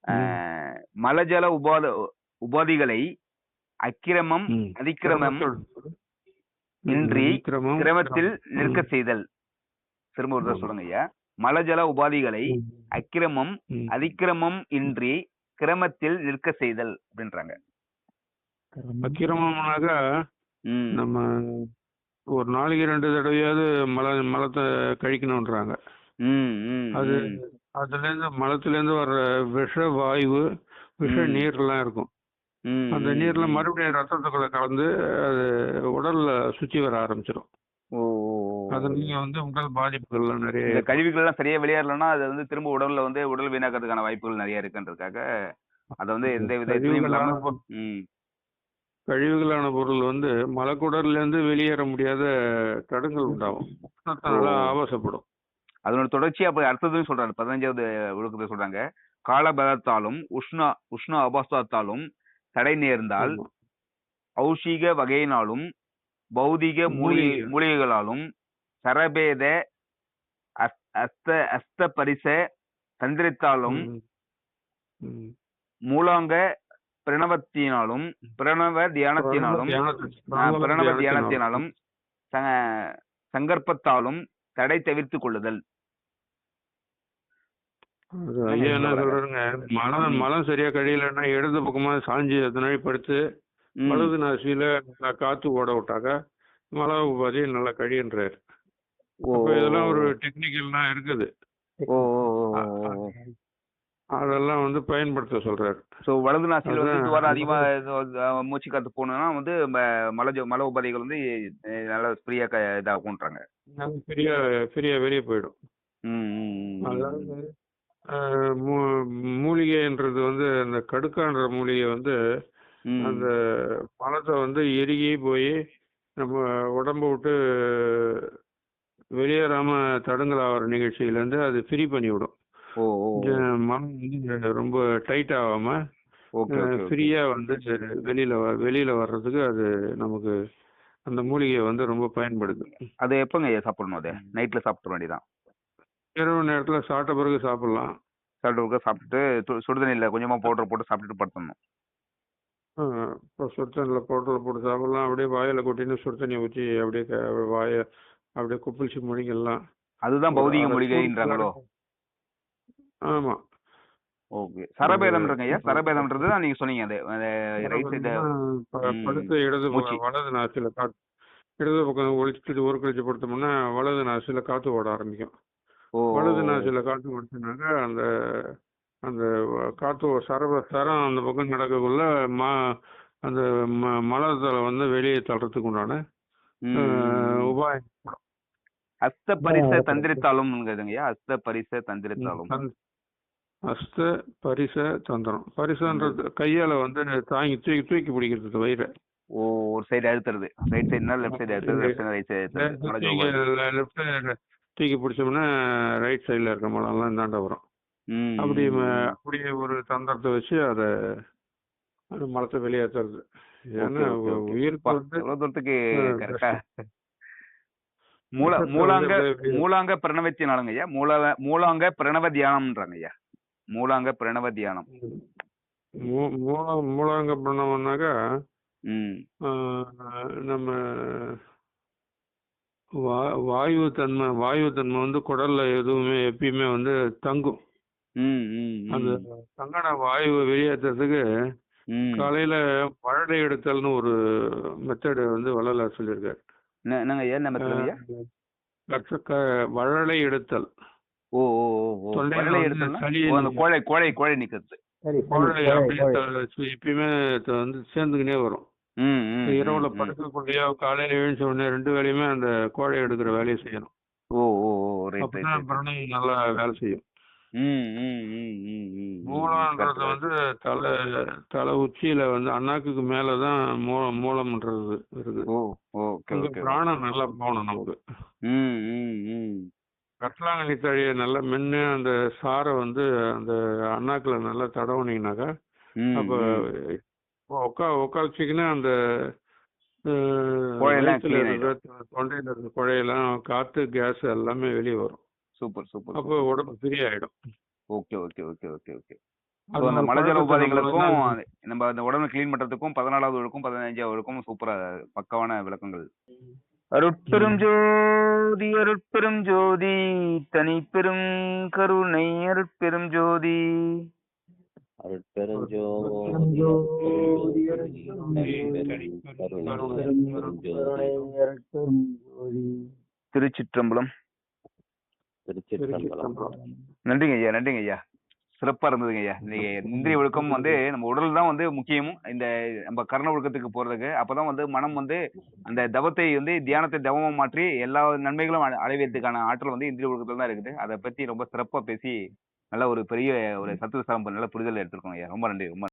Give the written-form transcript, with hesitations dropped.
ம். மலஜல உபாதிகளை அக்கிரமம் ம். அதிக்கிரமம் கிரமத்தோடு இன்றி அதிக்கிரமம் கிரமத்தில் நிற்க ம். செய்தல். திரும்ப ஒரு தடவை ஆமா. சொல்லுங்க ஐயா. மலஜல உபாதிகளை ம். அக்கிரமம் ம். அதிக்கிரமம் இன்றி கிரமத்தில் நிற்க செய்தல் அப்படின்றாங்க. அக்கிரமம்னாக்கா ம். நம்ம ஒரு நாளைக்கு 2 தடவையாவது மலத்தை கழிக்கணுன்றாங்க. ம், ம், அது ம், அதுலேருந்து மலத்திலேருந்து வர்ற விஷ வாயு, விஷ ம், நீர்லாம் இருக்கும். ம், அந்த ம், நீர்ல ம். மறுபடியும் ரத்தத்துக்குள்ள கலந்து அது உடல்ல சுத்தி வர ஆரம்பிச்சிடும். ஓ, ஓ, ஓ. அதனால உடல் பாதிப்புகள்லாம் நிறைய இந்த ஏற்படும். கழிவுகள்லாம் சரியா வெளியேறலன்னா அது வந்து திரும்ப உடல்ல வந்து உடல் வீணாக்கிறதுக்கான வாய்ப்புகள் நிறைய இருக்குன்றதுக்காக அதை வந்து எந்த வித இதுலயும் கழிவுகளான இல்லாம ம். கழிவுகளான பொருள் மலக்குடல்ல இருந்து வெளியேற முடியாத தடங்கல் உண்டாகும். ஓ, அதனால ஆபாசப்படும். அதனோட தொடர்ச்சியா போய் அடுத்ததும் சொல்றாரு. 15வது ஒழுக்கத்தை சொல்றாங்க. காலபலத்தாலும் உஷ்ண அபாசத்தாலும் தடை நேர்ந்தால் ஆமா. ஔஷிக வகையினாலும் பௌதிக மூலிகை. மூலிகைகளாலும் சரபேத அஸ்த பரிச தந்திரித்தாலும் ம். ம். மூலாங்க பிரணவ தியானத்தினாலும் சங்கற்பத்தாலும் தடை தவிர்த்து கொள்ளுதல். ஐயா என்ன சொல்றாருங்க, மலம் சரியா கழியலன்னா இடது பக்கமா சாஞ்சி எத்தனை நாள் படுத்து வலது நாசியில காத்து ஓட விட்டாக்கா மல உபாதி நல்லா கழின்றாரு. இதெல்லாம் ஒரு டெக்னிக்கல்லாம் இருக்குது. அதெல்லாம் பயன்படுத்த சொல்றாரு. ஸோ வலது நாசியில் வந்து துவாரம் அதிகமாக மூச்சு காத்து போகணும்னா வந்து மல உபாதைகள் வந்து நல்லா ஃப்ரீயா இதாகுன்றாங்க. ஃப்ரீயா வெளியே போயிடும். அதாவது மூலிகைன்றது அந்த கடுக்கான்ற மூலிகை அந்த பழத்தை எருகி போய் நம்ம உடம்ப விட்டு வெளியேறாம தடங்கல் ஆகிற நிகழ்ச்சியிலேருந்து அது ஃப்ரீ பண்ணிவிடும். மனம் ரொம்ப டைட் ஆகாம ஃப்ரீயா வெளியில வர்றதுக்கு அது நமக்கு அந்த மூலிகை ரொம்ப பயன்படுது. அது எப்பங்க சாப்பிடணும்? அது நைட்ல சாப்பிட வேண்டியதான். இரவு நேரத்துல சாப்பிட்ட பிறகு சாப்பிடலாம். சாப்பிட்டுட்டு சுடுதண்ணில கொஞ்சமா பவுடர் போட்டு சாப்பிட்டுட்டு படுத்தணும். சுடுதண்ணில் பவுடர் போட்டு சாப்பிடலாம். அப்படியே வாயில கொட்டின்னு சுடுதண்ணி ஊற்றி அப்படியே வாயை அப்படியே குப்பிளிச்சு முழுங்கிடலாம். அதுதான் பௌதிக மூலிகைன்றாங்களோ? ஆமா. ஓகே. சரபேதம்ன்றங்க ஐயா. சரபேதம்ன்றது தான் நீங்க சொன்னீங்க. அது ரைட் சைடு படுத்து வலது நாசில காத்து இடது பக்கம் ஒழிச்சுட்டு ஒரு கழிச்சு படுத்தோம்னா வலது நாசில காத்து ஓட ஆரம்பிக்கும். வலது நாசில காத்து ஓடிச்சுனாக்கா அந்த அந்த காத்து சரம் அந்த பக்கம் நடக்கக்குள்ள அந்த மலத்தை வெளியே தள்ளுறதுக்கு உண்டான உபாயம். அஸ்த பரிச தந்திரித்தாலும் அஸ்த பரிச தந்திரித்தாலும் அஸ்த பரிச தந்திரம். பரிசன்றது கையால தூக்கி பிடிக்கிறது வயிறு. ஒரு சைடு அழுத்துறது. ரைட் சைடுனா லெஃப்ட் சைடு அழுத்துறது, left side right side left side தூக்கி பிடிச்சோம்னா ரைட் சைடுல இருக்க மலம்லாம் இந்தாண்ட வரும். அப்படியே ஒரு தந்திரத்தை வச்சு அதை மலத்தை வெளியேற்றுறது. ஏன்னா உயிருக்கு மூலாங்க பிரணவத்தினாலுங்க ஐயா. மூலாங்க பிரணவ தியானம்ன்றாங்க ஐயா. மூலாங்க பிரணவ தியானம். மூலாங்க பிரணவம்னாக்கா நம்ம வாயு தன்மை குடல்ல எதுவுமே எப்பயுமே தங்கும். அந்த தங்கன வாயுவை வெளியேற்றதுக்கு காலையில வழலை எடுத்தல்னு ஒரு மெத்தடு வள்ளலார் சொல்லியிருக்காரு. வழலை எடுத்தல். கோழை நிக்கிறது. எப்பயுமே சேர்ந்துக்கினே வரும். இரவுல படுக்கக்கூடிய காலையில எழுந்த உடனே 2 வேலையுமே அந்த கோழை எடுக்கிற வேலையை செய்யணும். அப்பதான் பிரணயம் நல்லா வேலை செய்யும். மூலம்ன்றது தலை உச்சியில அண்ணாக்குக்கு மேலதான் மூலம்ன்றது இருக்கு. பிராணம் நல்லா போகணும் நமக்கு. கட்டலாங்கண்ணி தழியை நல்லா மென்னு அந்த சாரை அந்த அண்ணாக்குல நல்லா தடவுனீங்கன்னாக்கா அப்ப உட்காச்சிக்கினா அந்த தொண்டையில இருந்த குழையெல்லாம் காத்து கேஸ் எல்லாமே வெளியே வரும். சூப்பர். அப்போ உடம்பு ஃப்ரீ ஆயிடும். ஓகே. ஸோ அது அந்த ஒரு மலஜல பழக்கத்தை நம்ம உபாதைகளுக்கும் வந்து நம்ம அந்த உடம்பை க்ளீன் பண்றதுக்கும் 14வது ஒழுக்கும் 15வது ஒழுக்கும் சூப்பரா பக்காவான விளக்கங்கள். அருட்பெரும் ம். ஜோதி அருட்பெரும் ஜோதி தனி பெரும் கருணை அருட்பெரும் ஜோதி. திருச்சிற்றம்பலம். நன்றிங்க ஐயா, நன்றிங்க ஐயா. சிறப்பா இருந்ததுங்க ஐயா. நீங்க இந்திரிய ஒழுக்கம் வந்து நம்ம உடல் தான் வந்து முக்கியம். இந்த நம்ம கர்ண ஒழுக்கத்துக்கு போறதுக்கு அப்பதான் வந்து மனம் வந்து அந்த தவத்தை வந்து தியானத்தை தவமா மாற்றி எல்லா நன்மைகளும் அடைவதற்கான ஆற்றல் வந்து இந்திரிய ஒழுக்கத்துல தான் இருக்குது. அதை பத்தி ரொம்ப சிறப்பா பேசி நல்ல ஒரு பெரிய ஒரு சத்துவ சாம்பல் நல்ல புரிதல் எடுத்திருக்கோம் ஐயா. ரொம்ப நன்றி. ரொம்ப